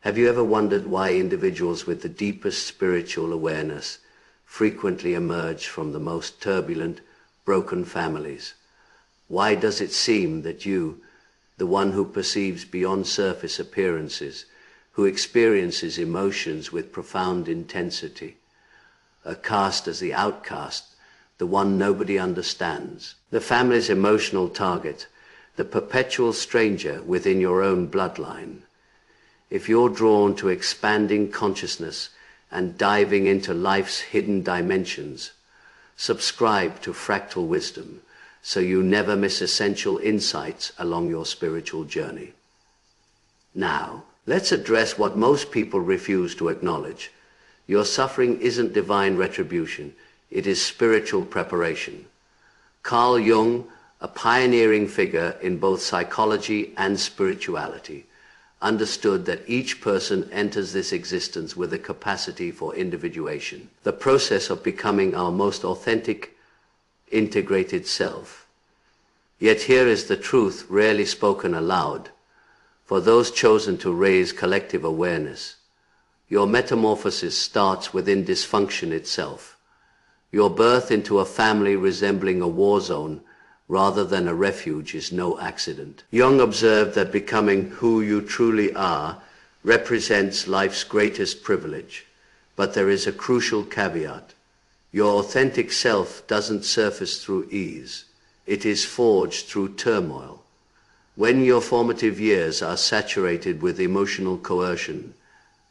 Have you ever wondered why individuals with the deepest spiritual awareness frequently emerge from the most turbulent, broken families? Why does it seem that you, the one who perceives beyond surface appearances, who experiences emotions with profound intensity, are cast as the outcast, the one nobody understands, the family's emotional target, the perpetual stranger within your own bloodline? If you're drawn to expanding consciousness and diving into life's hidden dimensions, subscribe to Fractal Wisdom so you never miss essential insights along your spiritual journey. Now, let's address what most people refuse to acknowledge. Your suffering isn't divine retribution, it is spiritual preparation. Carl Jung, a pioneering figure in both psychology and spirituality, understood that each person enters this existence with a capacity for individuation, the process of becoming our most authentic, integrated self. Yet here is the truth rarely spoken aloud. For those chosen to raise collective awareness, your metamorphosis starts within dysfunction itself. Your birth into a family resembling a war zone rather than a refuge is no accident. Jung observed that becoming who you truly are represents life's greatest privilege, but there is a crucial caveat. Your authentic self doesn't surface through ease. It is forged through turmoil. When your formative years are saturated with emotional coercion,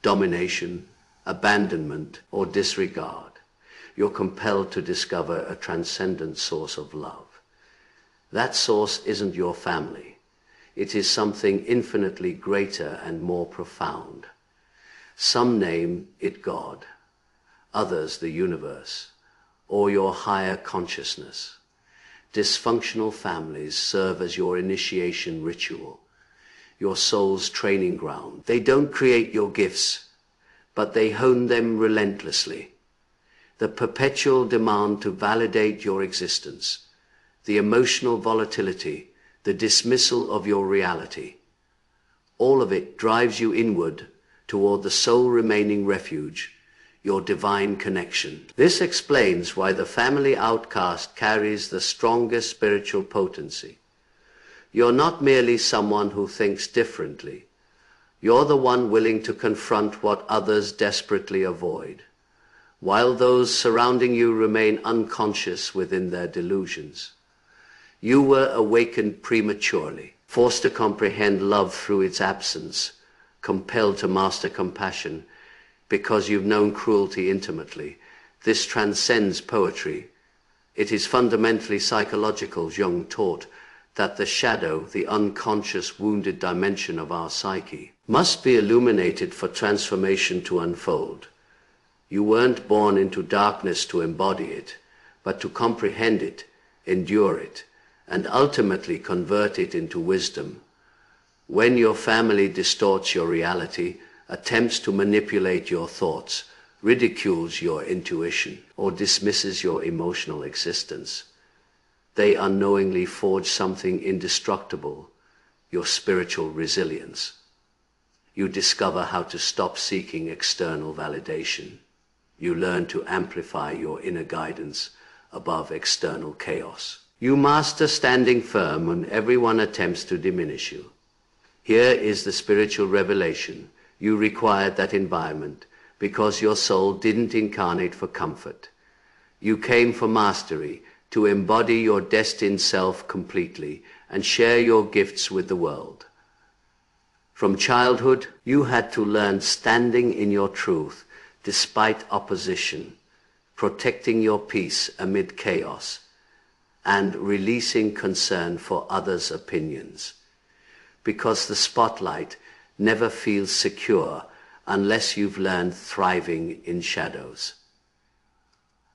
domination, abandonment, or disregard, you're compelled to discover a transcendent source of love. That source isn't your family. It is something infinitely greater and more profound. Some name it God, others the universe, or your higher consciousness. Dysfunctional families serve as your initiation ritual, your soul's training ground. They don't create your gifts, but they hone them relentlessly. The perpetual demand to validate your existence, the emotional volatility, the dismissal of your reality, all of it drives you inward toward the sole remaining refuge, your divine connection. This explains why the family outcast carries the strongest spiritual potency. You're not merely someone who thinks differently. You're the one willing to confront what others desperately avoid, while those surrounding you remain unconscious within their delusions. You were awakened prematurely, forced to comprehend love through its absence, compelled to master compassion because you've known cruelty intimately. This transcends poetry. It is fundamentally psychological. Jung taught that the shadow, the unconscious wounded dimension of our psyche, must be illuminated for transformation to unfold. You weren't born into darkness to embody it, but to comprehend it, endure it, and ultimately convert it into wisdom. When your family distorts your reality, attempts to manipulate your thoughts, ridicules your intuition, or dismisses your emotional existence, they unknowingly forge something indestructible, your spiritual resilience. You discover how to stop seeking external validation. You learn to amplify your inner guidance above external chaos. You master standing firm when everyone attempts to diminish you. Here is the spiritual revelation. You required that environment because your soul didn't incarnate for comfort. You came for mastery, to embody your destined self completely and share your gifts with the world. From childhood, you had to learn standing in your truth despite opposition, protecting your peace amid chaos, and releasing concern for others' opinions. Because the spotlight never feels secure unless you've learned thriving in shadows.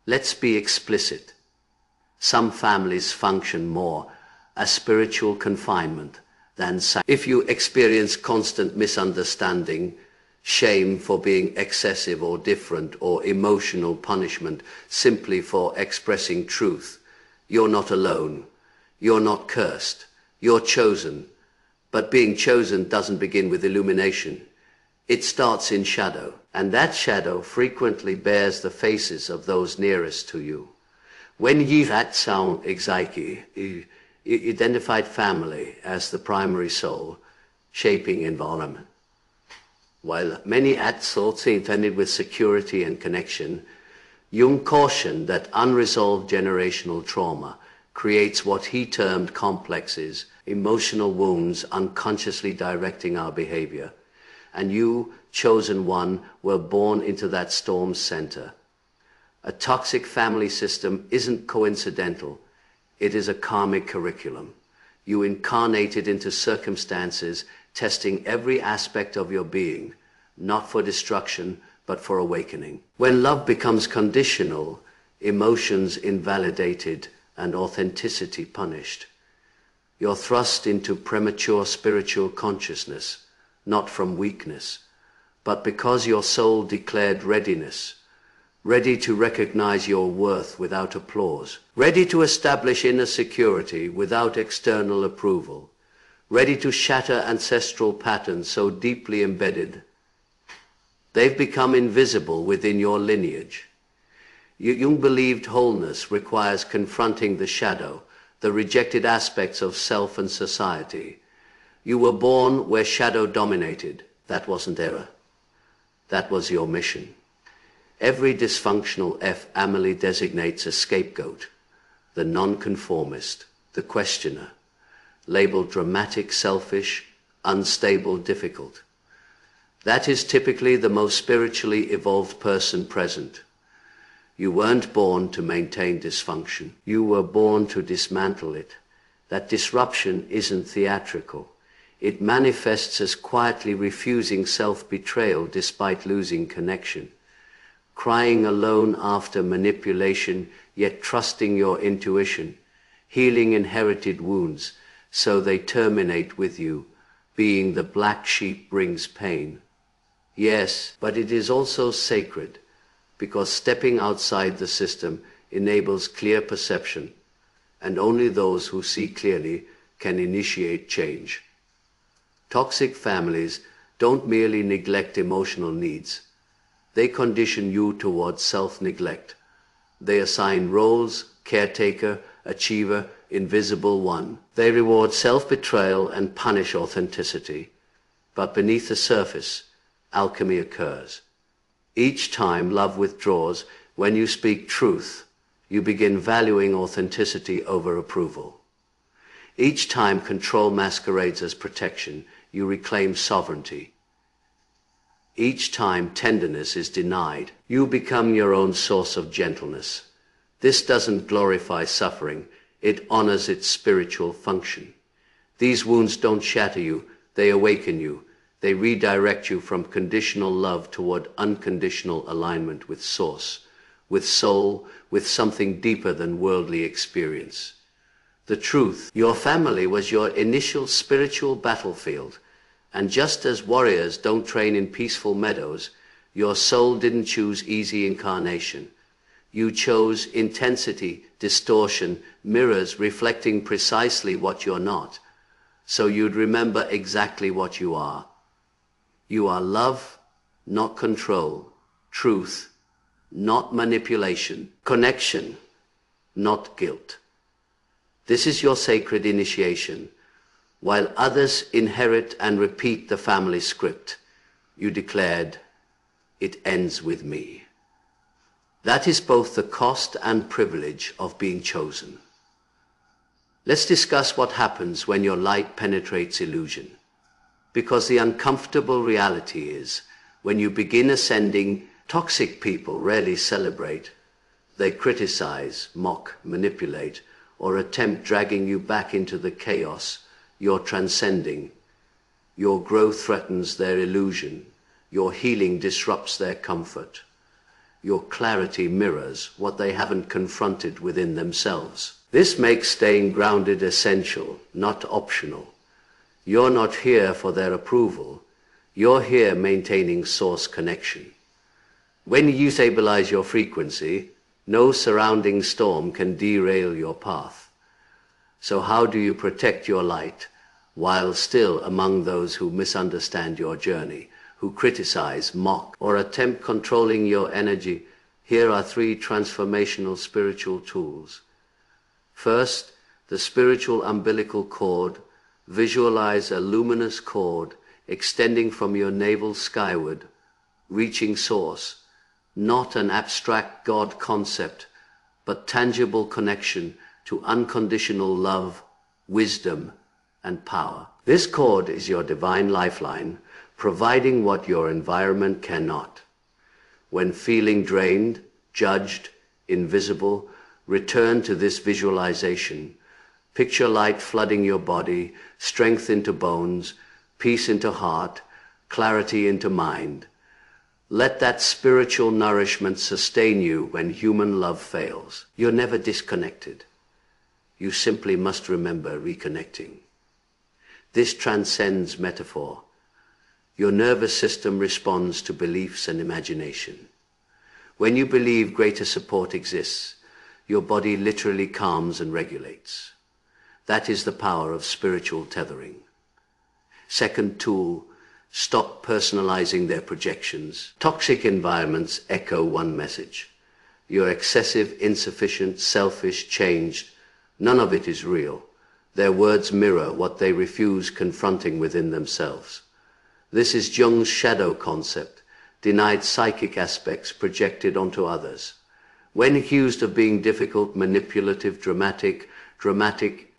Let's be explicit. Some families function more as spiritual confinement than if you experience constant misunderstanding, shame for being excessive or different, or emotional punishment simply for expressing truth, you're not alone. You're not cursed. You're chosen. But being chosen doesn't begin with illumination. It starts in shadow, and that shadow frequently bears the faces of those nearest to you. When ye that sound exaiki, identified family as the primary soul, shaping environment. While many thoughts intended with security and connection, Jung cautioned that unresolved generational trauma creates what he termed complexes, emotional wounds unconsciously directing our behavior. And you, chosen one, were born into that storm's center. A toxic family system isn't coincidental. It is a karmic curriculum. You incarnated into circumstances testing every aspect of your being, not for destruction, but for awakening. When love becomes conditional, emotions invalidated, and authenticity punished, you're thrust into premature spiritual consciousness, not from weakness, but because your soul declared readiness, ready to recognize your worth without applause, ready to establish inner security without external approval, ready to shatter ancestral patterns so deeply embedded they've become invisible within your lineage. Jung believed wholeness requires confronting the shadow, the rejected aspects of self and society. You were born where shadow dominated. That wasn't error. That was your mission. Every dysfunctional family designates a scapegoat, the nonconformist, the questioner, labeled dramatic, selfish, unstable, difficult. That is typically the most spiritually evolved person present. You weren't born to maintain dysfunction. You were born to dismantle it. That disruption isn't theatrical. It manifests as quietly refusing self-betrayal despite losing connection, crying alone after manipulation, yet trusting your intuition, healing inherited wounds so they terminate with you. Being the black sheep brings pain. Yes, but it is also sacred, because stepping outside the system enables clear perception, and only those who see clearly can initiate change. Toxic families don't merely neglect emotional needs. They condition you towards self-neglect. They assign roles, caretaker, achiever, invisible one. They reward self-betrayal and punish authenticity. But beneath the surface, alchemy occurs. Each time love withdraws, when you speak truth, you begin valuing authenticity over approval. Each time control masquerades as protection, you reclaim sovereignty. Each time tenderness is denied, you become your own source of gentleness. This doesn't glorify suffering, it honors its spiritual function. These wounds don't shatter you, they awaken you. They redirect you from conditional love toward unconditional alignment with Source, with soul, with something deeper than worldly experience. The truth, your family was your initial spiritual battlefield, and just as warriors don't train in peaceful meadows, your soul didn't choose easy incarnation. You chose intensity, distortion, mirrors reflecting precisely what you're not, so you'd remember exactly what you are. You are love, not control, truth, not manipulation, connection, not guilt. This is your sacred initiation. While others inherit and repeat the family script, you declared, "It ends with me." That is both the cost and privilege of being chosen. Let's discuss what happens when your light penetrates illusion. Because the uncomfortable reality is, when you begin ascending, toxic people rarely celebrate. They criticize, mock, manipulate, or attempt dragging you back into the chaos you're transcending. Your growth threatens their illusion. Your healing disrupts their comfort. Your clarity mirrors what they haven't confronted within themselves. This makes staying grounded essential, not optional. You're not here for their approval. You're here maintaining source connection. When you stabilize your frequency, no surrounding storm can derail your path. So how do you protect your light while still among those who misunderstand your journey, who criticize, mock, or attempt controlling your energy, here are 3 transformational spiritual tools. First, the spiritual umbilical cord. Visualize a luminous cord extending from your navel skyward, reaching source, not an abstract God concept, but tangible connection to unconditional love, wisdom, and power. This cord is your divine lifeline, providing what your environment cannot. When feeling drained, judged, invisible, return to this visualization. Picture light flooding your body, strength into bones, peace into heart, clarity into mind. Let that spiritual nourishment sustain you when human love fails. You're never disconnected. You simply must remember reconnecting. This transcends metaphor. Your nervous system responds to beliefs and imagination. When you believe greater support exists, your body literally calms and regulates. That is the power of spiritual tethering. Second tool, stop personalizing their projections. Toxic environments echo one message. You're excessive, insufficient, selfish, changed. None of it is real. Their words mirror what they refuse confronting within themselves. This is Jung's shadow concept, denied psychic aspects projected onto others. When accused of being difficult, manipulative, dramatic,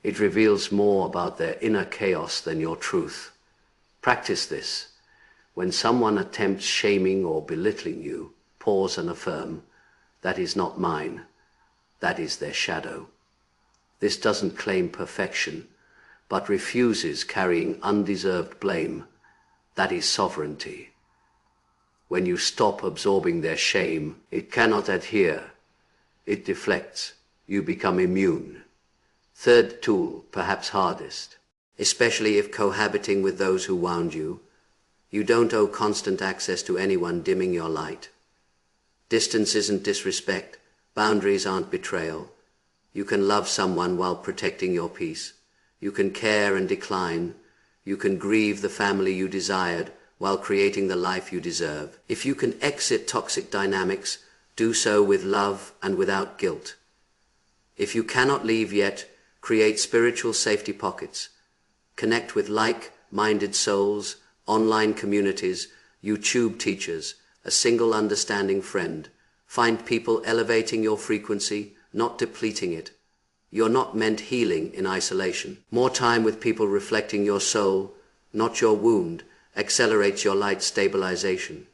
it reveals more about their inner chaos than your truth. Practice this. When someone attempts shaming or belittling you, pause and affirm, that is not mine, that is their shadow. This doesn't claim perfection, but refuses carrying undeserved blame. That is sovereignty. When you stop absorbing their shame, it cannot adhere. It deflects. You become immune. Third tool, perhaps hardest, especially if cohabiting with those who wound you. You don't owe constant access to anyone dimming your light. Distance isn't disrespect. Boundaries aren't betrayal. You can love someone while protecting your peace. You can care and decline. You can grieve the family you desired while creating the life you deserve. If you can exit toxic dynamics, do so with love and without guilt. If you cannot leave yet, create spiritual safety pockets. Connect with like-minded souls, online communities, YouTube teachers, a single understanding friend. Find people elevating your frequency, not depleting it. You're not meant healing in isolation. More time with people reflecting your soul, not your wound, accelerates your light stabilization.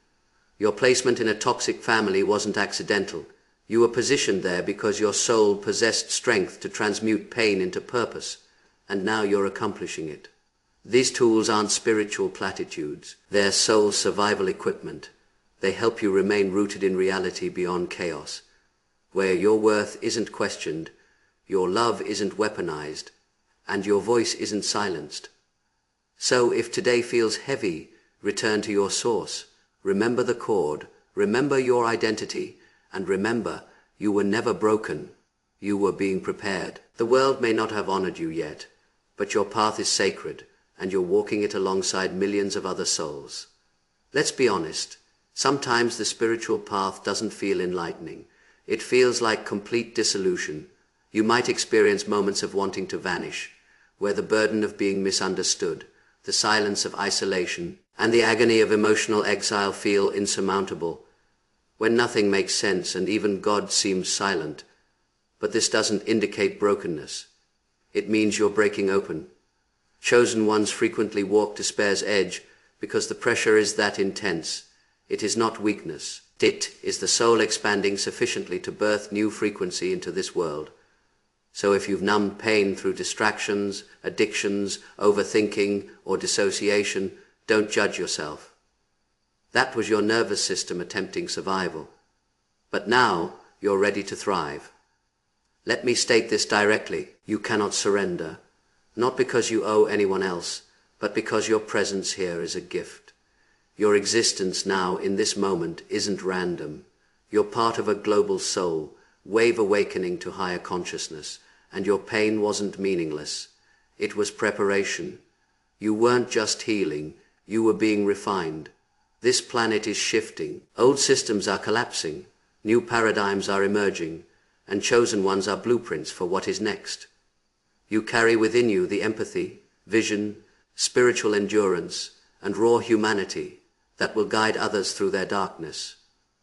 Your placement in a toxic family wasn't accidental. You were positioned there because your soul possessed strength to transmute pain into purpose, and now you're accomplishing it. These tools aren't spiritual platitudes. They're soul survival equipment. They help you remain rooted in reality beyond chaos, where your worth isn't questioned, your love isn't weaponized, and your voice isn't silenced. So if today feels heavy, return to your source. Remember the cord, remember your identity, and remember you were never broken. You were being prepared. The world may not have honored you yet, but your path is sacred, and you're walking it alongside millions of other souls. Let's be honest. Sometimes the spiritual path doesn't feel enlightening. It feels like complete dissolution. You might experience moments of wanting to vanish, where the burden of being misunderstood, the silence of isolation, and the agony of emotional exile feel insurmountable. When nothing makes sense and even God seems silent. But this doesn't indicate brokenness. It means you're breaking open. Chosen ones frequently walk despair's edge because the pressure is that intense. It is not weakness. It is the soul expanding sufficiently to birth new frequency into this world. So if you've numbed pain through distractions, addictions, overthinking, or dissociation, don't judge yourself. That was your nervous system attempting survival. But now you're ready to thrive. Let me state this directly. You cannot surrender, not because you owe anyone else, but because your presence here is a gift. Your existence now in this moment isn't random. You're part of a global soul, wave awakening to higher consciousness, and your pain wasn't meaningless. It was preparation. You weren't just healing, you were being refined. This planet is shifting. Old systems are collapsing. New paradigms are emerging. And chosen ones are blueprints for what is next. You carry within you the empathy, vision, spiritual endurance, and raw humanity that will guide others through their darkness.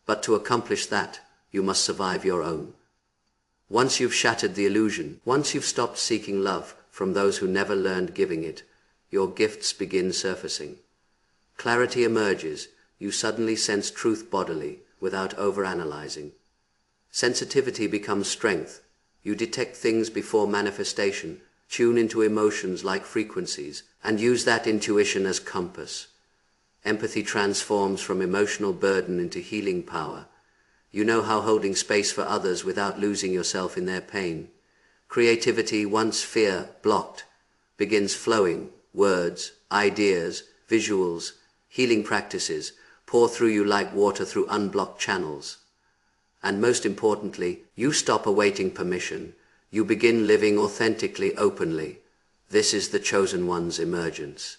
But to accomplish that, you must survive your own. Once you've shattered the illusion, once you've stopped seeking love from those who never learned giving it, your gifts begin surfacing. Clarity emerges. You suddenly sense truth bodily without overanalyzing. Sensitivity becomes strength. You detect things before manifestation, tune into emotions like frequencies, and use that intuition as compass. Empathy transforms from emotional burden into healing power. You know how holding space for others without losing yourself in their pain. Creativity, once fear blocked, begins flowing. Words, ideas, visuals, healing practices pour through you like water through unblocked channels. And most importantly, you stop awaiting permission. You begin living authentically, openly. This is the chosen one's emergence.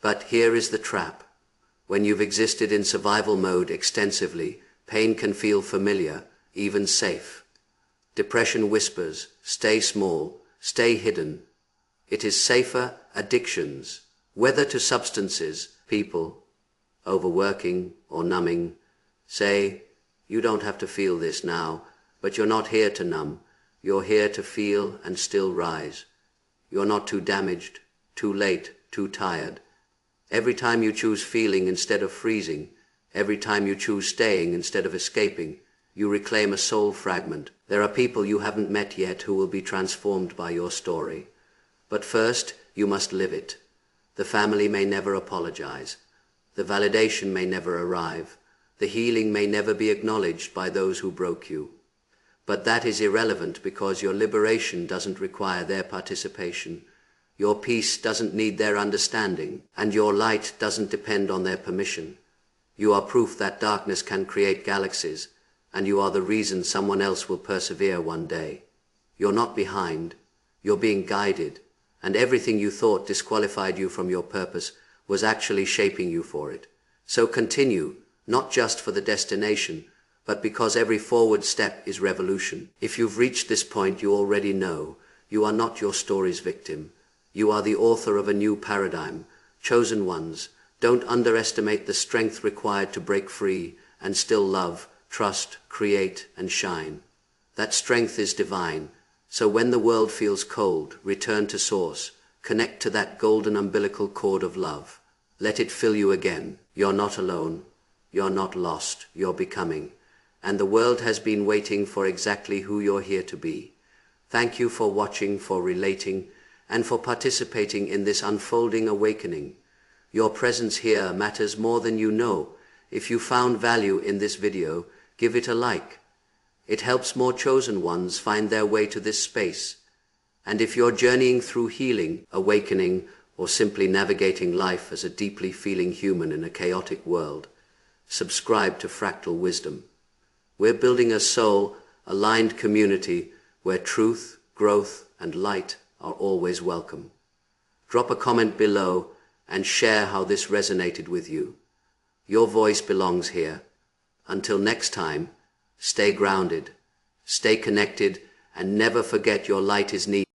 But here is the trap. When you've existed in survival mode extensively, pain can feel familiar, even safe. Depression whispers, stay small, stay hidden. It is safer addictions, whether to substances, people, overworking or numbing, say, you don't have to feel this now, but you're not here to numb. You're here to feel and still rise. You're not too damaged, too late, too tired. Every time you choose feeling instead of freezing, every time you choose staying instead of escaping, you reclaim a soul fragment. There are people you haven't met yet who will be transformed by your story. But first, you must live it. The family may never apologize. The validation may never arrive. The healing may never be acknowledged by those who broke you. But that is irrelevant because your liberation doesn't require their participation. Your peace doesn't need their understanding, and your light doesn't depend on their permission. You are proof that darkness can create galaxies, and you are the reason someone else will persevere one day. You're not behind. You're being guided, and everything you thought disqualified you from your purpose was actually shaping you for it. So continue. Not just for the destination, but because every forward step is revolution. If you've reached this point, you already know you are not your story's victim. You are the author of a new paradigm. Chosen ones, don't underestimate the strength required to break free and still love, trust, create, and shine. That strength is divine. So when the world feels cold, return to source. Connect to that golden umbilical cord of love. Let it fill you again. You're not alone. You're not lost, you're becoming. And the world has been waiting for exactly who you're here to be. Thank you for watching, for relating, and for participating in this unfolding awakening. Your presence here matters more than you know. If you found value in this video, give it a like. It helps more chosen ones find their way to this space. And if you're journeying through healing, awakening, or simply navigating life as a deeply feeling human in a chaotic world, subscribe to Fractal Wisdom. We're building a soul-aligned community where truth, growth, and light are always welcome. Drop a comment below and share how this resonated with you. Your voice belongs here. Until next time, stay grounded, stay connected, and never forget your light is needed.